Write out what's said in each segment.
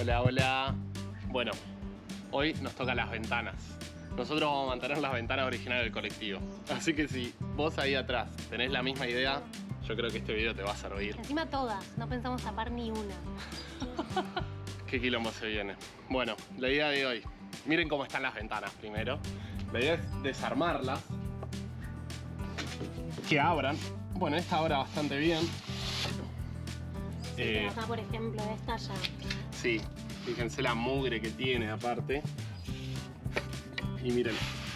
Hola, hola. Bueno, hoy nos toca las ventanas. Nosotros vamos a mantener las ventanas originales del colectivo. Así que si vos ahí atrás tenés la misma idea, yo creo que este video te va a servir. Encima todas, no pensamos tapar ni una. Qué quilombo se viene. Bueno, la idea de hoy, miren cómo están las ventanas primero. La idea es desarmarlas, que abran. Bueno, esta abra bastante bien. Pero acá, por ejemplo, esta ya. Sí, fíjense la mugre que tiene aparte. Y miren,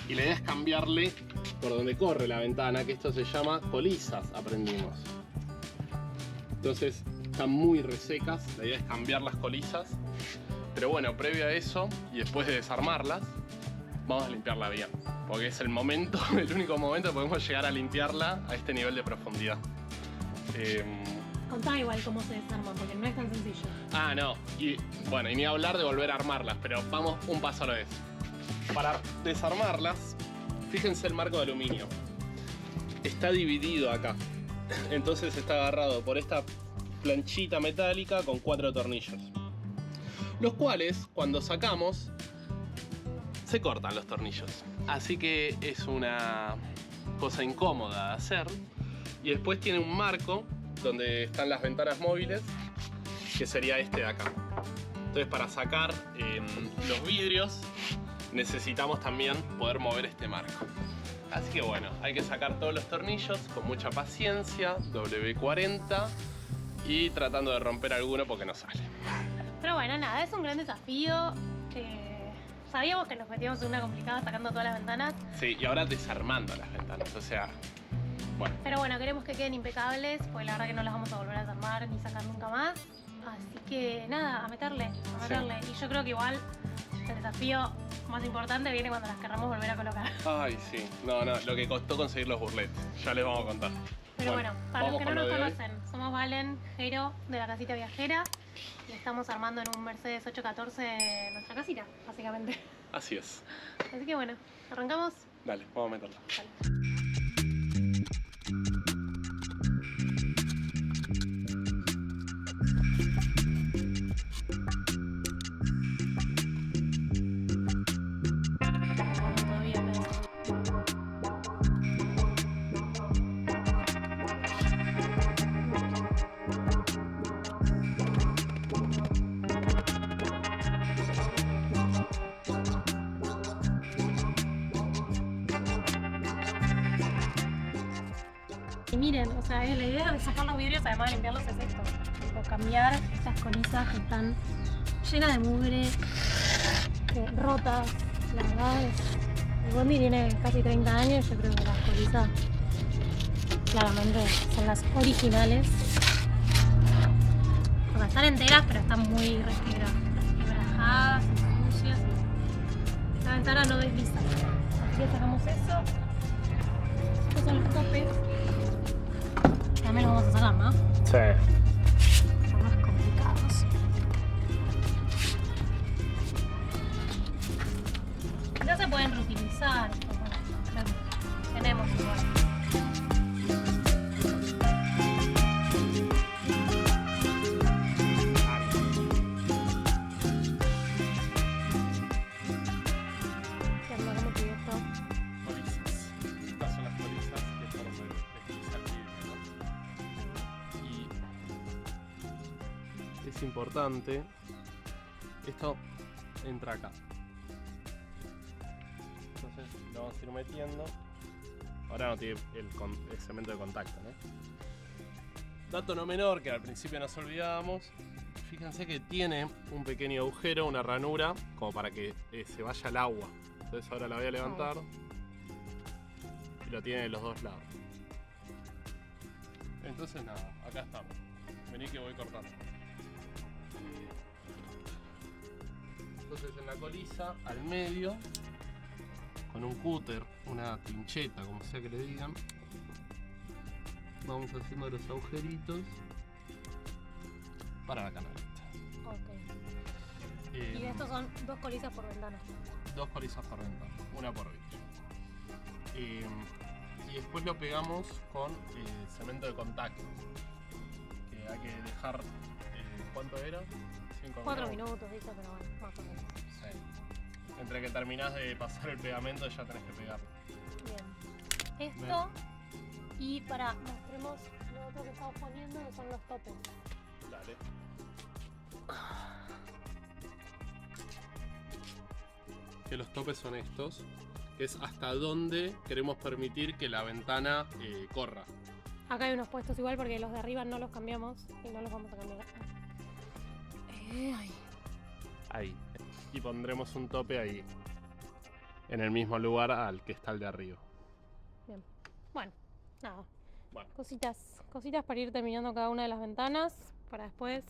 y la idea es cambiarle por donde corre la ventana, que esto se llama colisas, aprendimos. Entonces están muy resecas, la idea es cambiar las colisas. Pero bueno, previo a eso y después de desarmarlas, vamos a limpiarla bien. Porque es el momento, el único momento que podemos llegar a limpiarla a este nivel de profundidad. Contá igual cómo se desarma, porque no es tan sencillo. Ah, no. Y bueno, y ni hablar de volver a armarlas, pero vamos un paso a la vez. Para desarmarlas, fíjense el marco de aluminio. Está dividido acá. Entonces está agarrado por esta planchita metálica con 4 tornillos. Los cuales, cuando sacamos, se cortan los tornillos. Así que es una cosa incómoda de hacer. Y después tiene un marco donde están las ventanas móviles, que sería este de acá. Entonces, para sacar los vidrios necesitamos también poder mover este marco. Así que bueno, hay que sacar todos los tornillos con mucha paciencia, W40, y tratando de romper alguno porque no sale. Pero bueno, nada, es un gran desafío. Sabíamos que nos metíamos en una complicada sacando todas las ventanas. Sí, y ahora desarmando las ventanas, o sea, bueno. Pero bueno, queremos que queden impecables, porque la verdad que no las vamos a volver a desarmar ni sacar nunca más. Así que nada, a meterle. Sí. Y yo creo que igual el desafío más importante viene cuando las querramos volver a colocar. Ay, sí. No, lo que costó conseguir los burletes. Ya les vamos a contar. Pero bueno, para los que no con nos lo de hoy. conocen, somos Valen, Jero, de la Casita Viajera. Y estamos armando en un Mercedes 814 nuestra casita, básicamente. Así es. Así que bueno, ¿arrancamos? Dale, vamos a meterla. Dale. Y miren, o sea, la idea de sacar los vidrios, además de limpiarlos, es esto. Tipo, cambiar estas colisas que están llenas de mugre, rotas. La verdad es... El Bondi tiene casi 30 años, yo creo que las colisas claramente son las originales. O sea, están enteras, pero están muy resquebrajadas, sucias. La ventana no desliza. Así que sacamos eso. Estos son los topes. También los vamos a sacar, ¿no? Sí. Son más complicados. Ya se pueden reutilizar. Bueno, tenemos igual. ¿Qué onda? ¿Cómo te esto? Colisas. Estas son las colisas que es para deslizar el vidrio, ¿no? Y es importante, esto entra acá. Entonces lo vamos a ir metiendo. Ahora no tiene el cemento de contacto, ¿no? Dato no menor que al principio nos olvidábamos. Fíjense que tiene un pequeño agujero, una ranura, como para que se vaya el agua. Entonces ahora la voy a levantar y lo tiene de los dos lados. Entonces nada, acá estamos. Vení que voy cortando. Entonces en la colisa, al medio, con un cúter, una pincheta, como sea que le digan, vamos haciendo los agujeritos para la canaleta. Ok. Y de estos son 2 colisas por ventana. 2 colisas por ventana, una por vidrio. Y después lo pegamos con cemento de contacto, que hay que dejar, ¿cuánto era? 4 minutos, dice, pero bueno, más o menos. Sí. Entre que terminás de pasar el pegamento ya tenés que pegarlo. Bien. Esto, y para mostremos lo otro que estamos poniendo, que son los topes. Dale. Que los topes son estos, que es hasta dónde queremos permitir que la ventana corra. Acá hay unos puestos igual porque los de arriba no los cambiamos y no los vamos a cambiar. Ahí. Y pondremos un tope ahí, en el mismo lugar al que está el de arriba. Bien. Bueno, nada. Bueno. Cositas para ir terminando cada una de las ventanas para después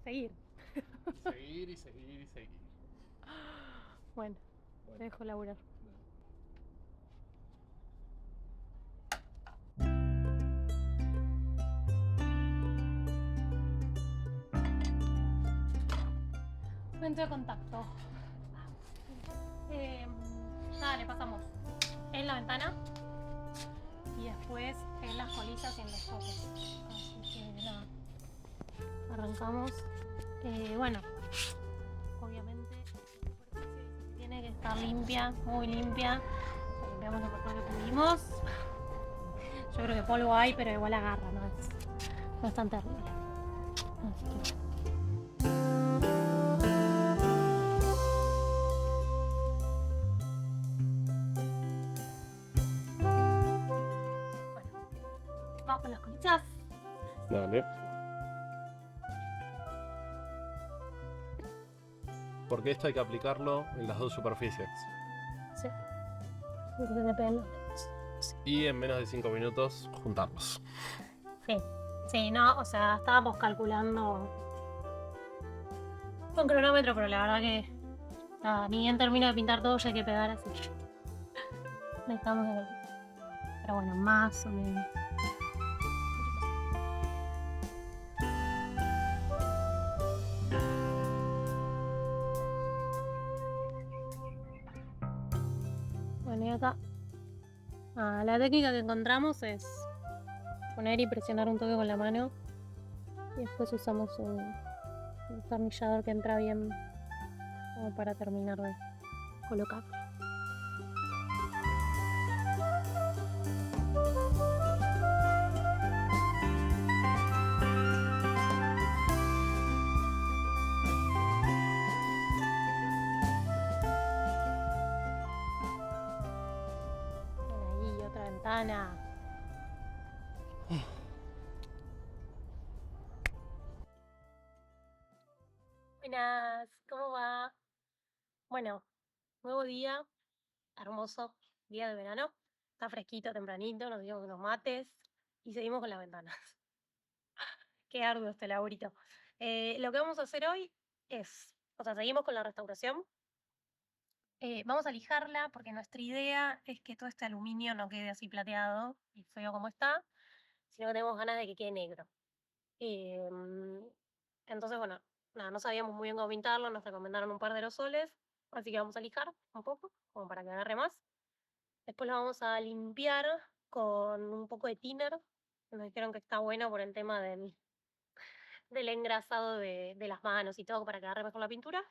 seguir. Seguir y seguir y seguir. Bueno, te dejo laburar. Momento de contacto. Nada, le pasamos en la ventana y después en las colillas y en los topes. Así que nada, arrancamos. Bueno, obviamente la superficie tiene que estar limpia, muy limpia. Limpiamos lo mejor que pudimos. Yo creo que polvo hay, pero igual agarra, no es tan terrible. Así que vamos con las colillas. Dale. Porque esto hay que aplicarlo en las dos superficies. Sí. Porque se me pegan los dedos. Y en menos de 5 minutos juntarlos. Sí. Sí, no, o sea, estábamos calculando con cronómetro, pero la verdad que nada, ni bien termino de pintar todo, ya hay que pegar así. Necesitamos de ver. Pero bueno, más o menos. Bueno, y acá la técnica que encontramos es poner y presionar un toque con la mano y después usamos un destornillador que entra bien como para terminar de colocar. Bien, ahí otra ventana. Buenas, ¿cómo va? Bueno, nuevo día, hermoso, día de verano. Está fresquito, tempranito, nos dimos unos mates y seguimos con las ventanas. Qué arduo este laburito. Lo que vamos a hacer hoy es, o sea, seguimos con la restauración. Vamos a lijarla porque nuestra idea es que todo este aluminio no quede así plateado y feo como está, sino que tenemos ganas de que quede negro. Entonces, bueno, nada, no sabíamos muy bien cómo pintarlo, nos recomendaron un par de aerosoles, así que vamos a lijar un poco, como para que agarre más. Después lo vamos a limpiar con un poco de thinner. Nos dijeron que está bueno por el tema del engrasado de las manos y todo, para que agarre mejor la pintura.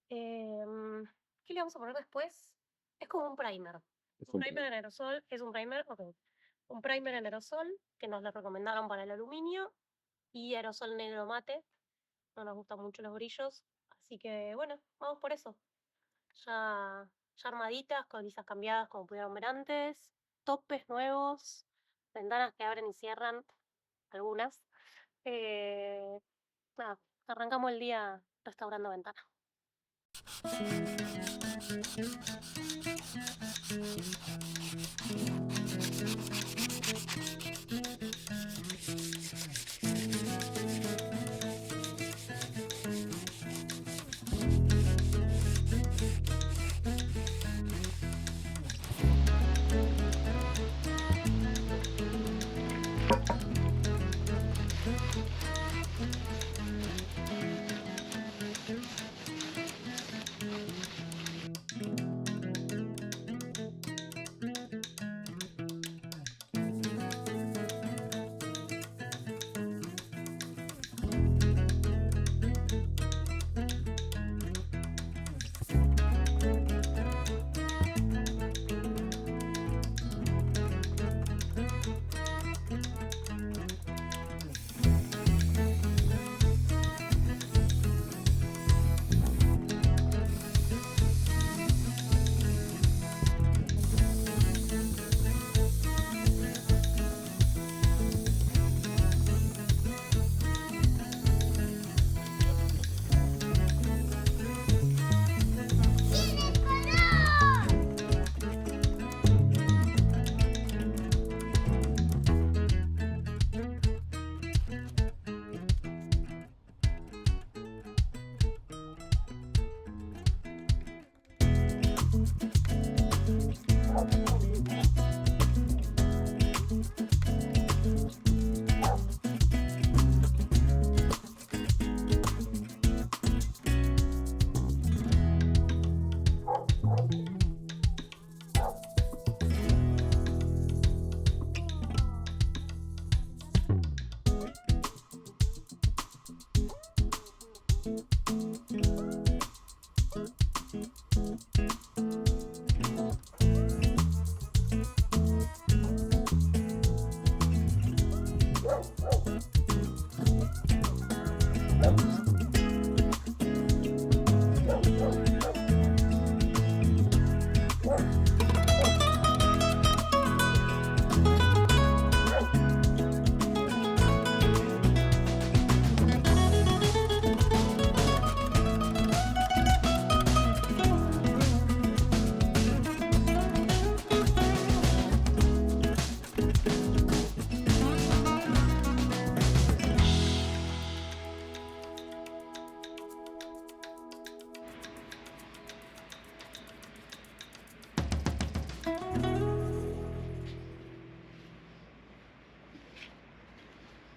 ¿Qué le vamos a poner después? Es como un primer. Un primer en aerosol, es un primer, ok. Un primer en aerosol, que nos lo recomendaron para el aluminio, y aerosol negro mate. No nos gustan mucho los brillos, así que bueno, vamos por eso. Ya armaditas, colizas cambiadas como pudieron ver antes, topes nuevos, ventanas que abren y cierran, algunas. Nada, arrancamos el día restaurando ventanas.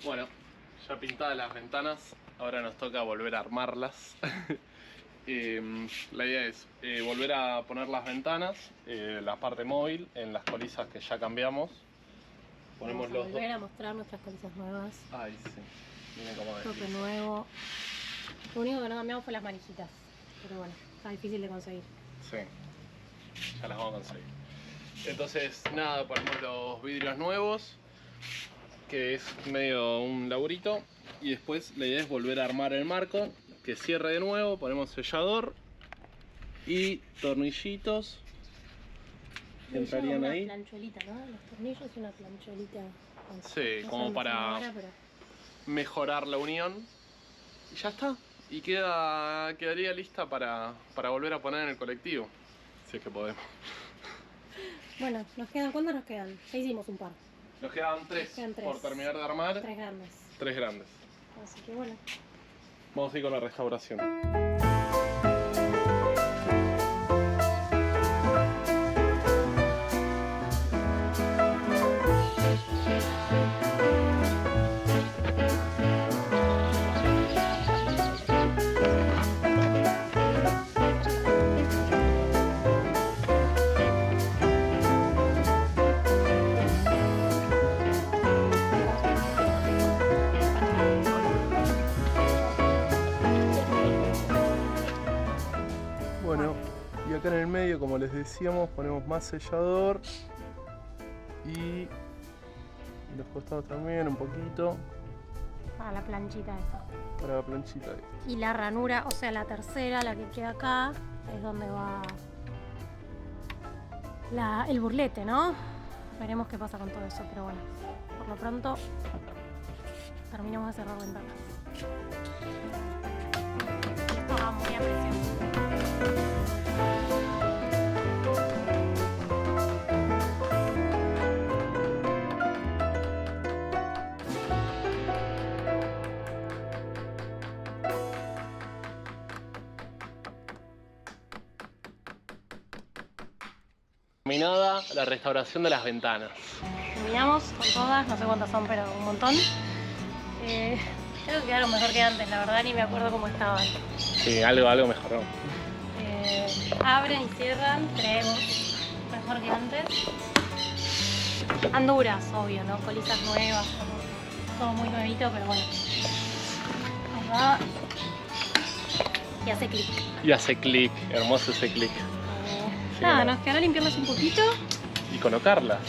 Bueno, ya pintadas las ventanas, ahora nos toca volver a armarlas. La idea es volver a poner las ventanas, la parte móvil, en las colisas que ya cambiamos. Ponemos Vamos a los volver a mostrar nuestras colisas nuevas. Ay, sí. Miren cómo Tope nuevo. Lo único que no cambiamos fue las manijitas. Pero bueno, está difícil de conseguir. Sí, ya las vamos a conseguir. Entonces, nada, ponemos los vidrios nuevos, que es medio un laburito. Y después la idea es volver a armar el marco, que cierre de nuevo, ponemos sellador y tornillitos que entrarían una ahí. plancholita, ¿no? Los tornillos y una plancholita. Sí, No como sabemos para ahora, pero... mejorar la unión. Y ya está. Y quedaría lista para volver a poner en el colectivo. Si es que podemos. Bueno, ¿cuántos nos quedan? Ya hicimos un par. Nos quedan tres por terminar de armar. 3 grandes. 3 grandes. Así que bueno. Vamos a ir con la restauración. Bueno, y acá en el medio, como les decíamos, ponemos más sellador y los costados también un poquito Para la planchita esta. para la planchita. Y la ranura, o sea, la tercera, la que queda acá, es donde va el burlete, ¿no? Veremos qué pasa con todo eso, pero bueno, por lo pronto terminamos de cerrar ventanas. Esto va muy a presión. Terminada la restauración de las ventanas. Terminamos con todas, no sé cuántas son, pero un montón. Creo que quedaron mejor que antes, la verdad ni me acuerdo cómo estaban. Sí, algo mejoró. Abren y cierran, creemos, mejor que antes. Anduras, obvio, ¿no? Colisas nuevas, todo muy nuevito, pero bueno. Ahí va. Y hace clic. Y hace clic, hermoso ese clic. Sí, Nada, ¿no? nos quedará limpiarlas un poquito. Y colocarlas.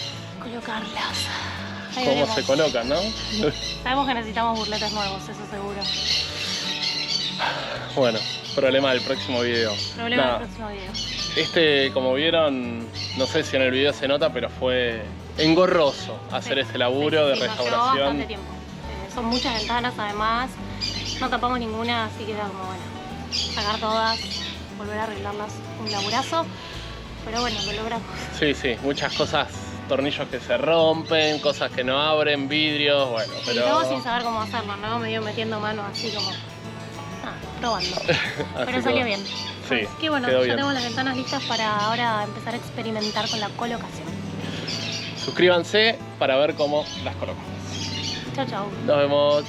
Colocarlas. Ahí ¿Cómo veremos. se colocan, no? Sabemos que necesitamos burletes nuevos, eso seguro. Bueno, problema del próximo video. Problema Nada, del próximo video. este, como vieron, no sé si en el video se nota, pero fue engorroso hacer Sí, este laburo de nos llevó restauración. bastante tiempo. Son muchas ventanas además, no tapamos ninguna, así que era como bueno, sacar todas, volver a arreglarlas, un laburazo, pero bueno, lo logramos. Sí, sí, muchas cosas, tornillos que se rompen, cosas que no abren, vidrios, bueno, Y pero... todo sin saber cómo hacerlo, ¿no? Medio metiendo mano así como, probando. Así Pero que salió bueno. bien. Sí, Así que bueno, quedó ya bien. tenemos las ventanas listas para ahora empezar a experimentar con la colocación. Suscríbanse para ver cómo las colocamos. Chau, chau. Nos vemos.